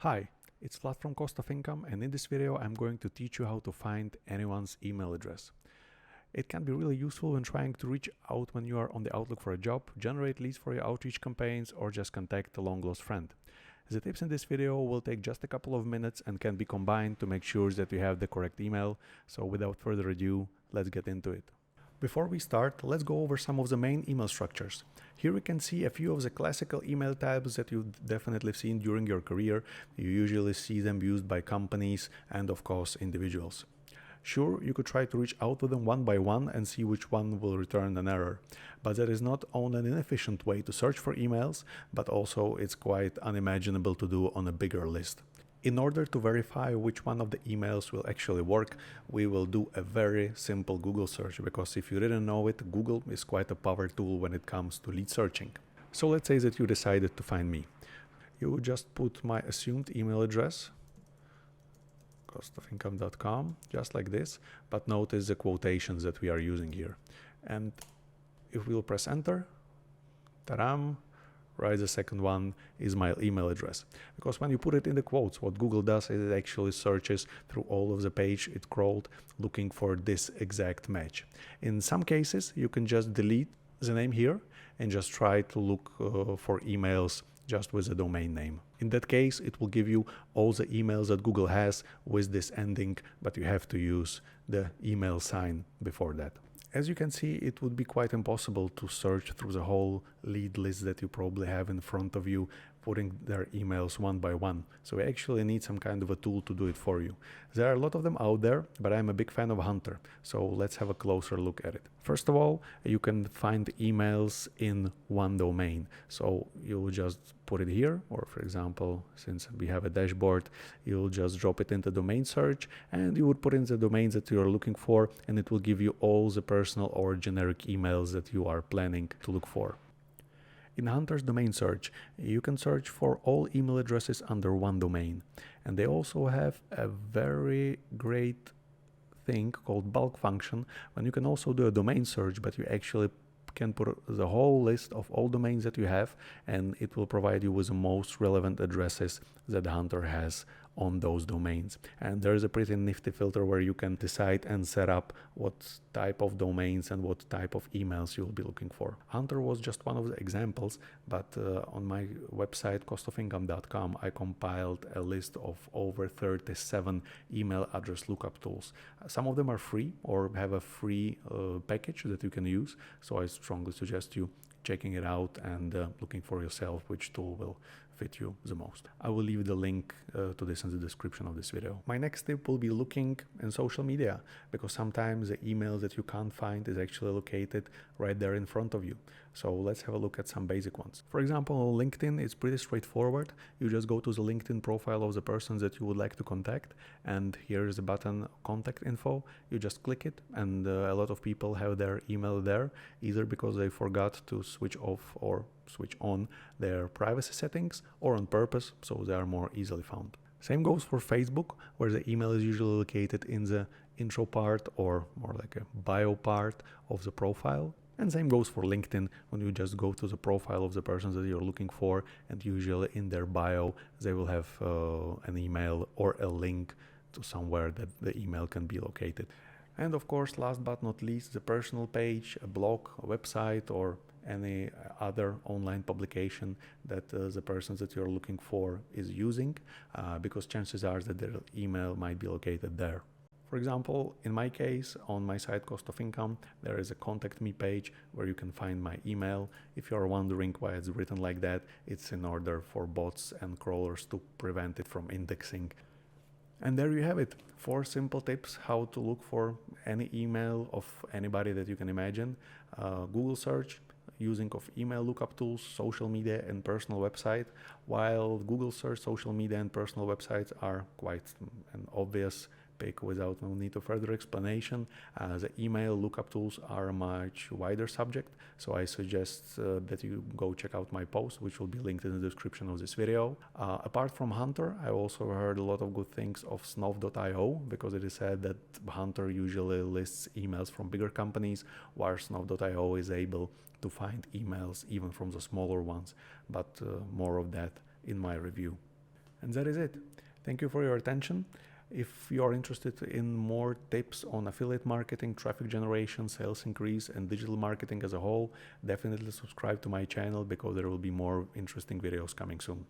Hi, it's Vlad from Cost of Income, and in this video I'm going to teach you how to find anyone's email address. It can be really useful when trying to reach out when you are on the outlook for a job, generate leads for your outreach campaigns, or just contact a long-lost friend. The tips in this video will take just a couple of minutes and can be combined to make sure that you have the correct email. So without further ado, let's get into it. Before we start, let's go over some of the main email structures. Here we can see a few of the classical email types that you've definitely seen during your career. You usually see them used by companies and of course individuals. Sure, you could try to reach out to them one by one and see which one will return an error, but that is not only an inefficient way to search for emails, but also it's quite unimaginable to do on a bigger list. In order to verify which one of the emails will actually work, we will do a very simple Google search, because if you didn't know it, Google is quite a power tool when it comes to lead searching. So let's say that you decided to find me. You would just put my assumed email address, costofincome.com, just like this, but notice the quotations that we are using here. And if we'll press enter, ta-dam, right, the second one is my email address. Because when you put it in the quotes, what Google does is it actually searches through all of the page it crawled looking for this exact match. In some cases, you can just delete the name here and just try to look for emails just with the domain name. In that case, it will give you all the emails that Google has with this ending, but you have to use the email sign before that. As you can see, it would be quite impossible to search through the whole lead list that you probably have in front of you, putting their emails one by one. So we actually need some kind of a tool to do it for you. There are a lot of them out there, but I'm a big fan of Hunter. So let's have a closer look at it. First of all, you can find emails in one domain. So you'll just put it here, or for example, since we have a dashboard, you'll just drop it into domain search and you would put in the domains that you're looking for, and it will give you all the personal or generic emails that you are planning to look for. In Hunter's domain search, you can search for all email addresses under one domain. And they also have a very great thing called bulk function, when you can also do a domain search, but you actually can put the whole list of all domains that you have, and it will provide you with the most relevant addresses that Hunter has on those domains. And there is a pretty nifty filter where you can decide and set up what type of domains and what type of emails you'll be looking for. Hunter was just one of the examples, but on my website costofincome.com I compiled a list of over 37 email address lookup tools. Some of them are free or have a free package that you can use, so I strongly suggest you checking it out and looking for yourself which tool will fit you the most. I will leave the link to this in the description of this video. My next tip will be looking in social media, because sometimes the email that you can't find is actually located right there in front of you. So let's have a look at some basic ones. For example, on LinkedIn, it's pretty straightforward. You just go to the LinkedIn profile of the persons that you would like to contact, and here is the button contact info. You just click it, and a lot of people have their email there, either because they forgot to switch off or switch on their privacy settings, or on purpose, so they are more easily found. Same goes for Facebook, where the email is usually located in the intro part or more like a bio part of the profile. And same goes for LinkedIn, when you just go to the profile of the persons that you're looking for, and usually in their bio they will have an email or a link to somewhere that the email can be located. And of course, last but not least, the personal page, a blog, a website, or any other online publication that the persons that you're looking for is using, because chances are that their email might be located there. For example, in my case, on my site Cost of Income, there is a contact me page where you can find my email. If you're wondering why it's written like that, it's in order for bots and crawlers to prevent it from indexing. And there you have it, 4 simple tips how to look for any email of anybody that you can imagine. Google search, using of email lookup tools, social media, and personal website. While Google search, social media, and personal websites are quite an obvious pick without no need of further explanation, the email lookup tools are a much wider subject, so I suggest that you go check out my post, which will be linked in the description of this video. Apart from Hunter, I also heard a lot of good things of snuff.io, because it is said that Hunter usually lists emails from bigger companies, while snuff.io is able to find emails even from the smaller ones, but more of that in my review. And that is it. Thank you for your attention. If you are interested in more tips on affiliate marketing, traffic generation, sales increase, and digital marketing as a whole, definitely subscribe to my channel because there will be more interesting videos coming soon.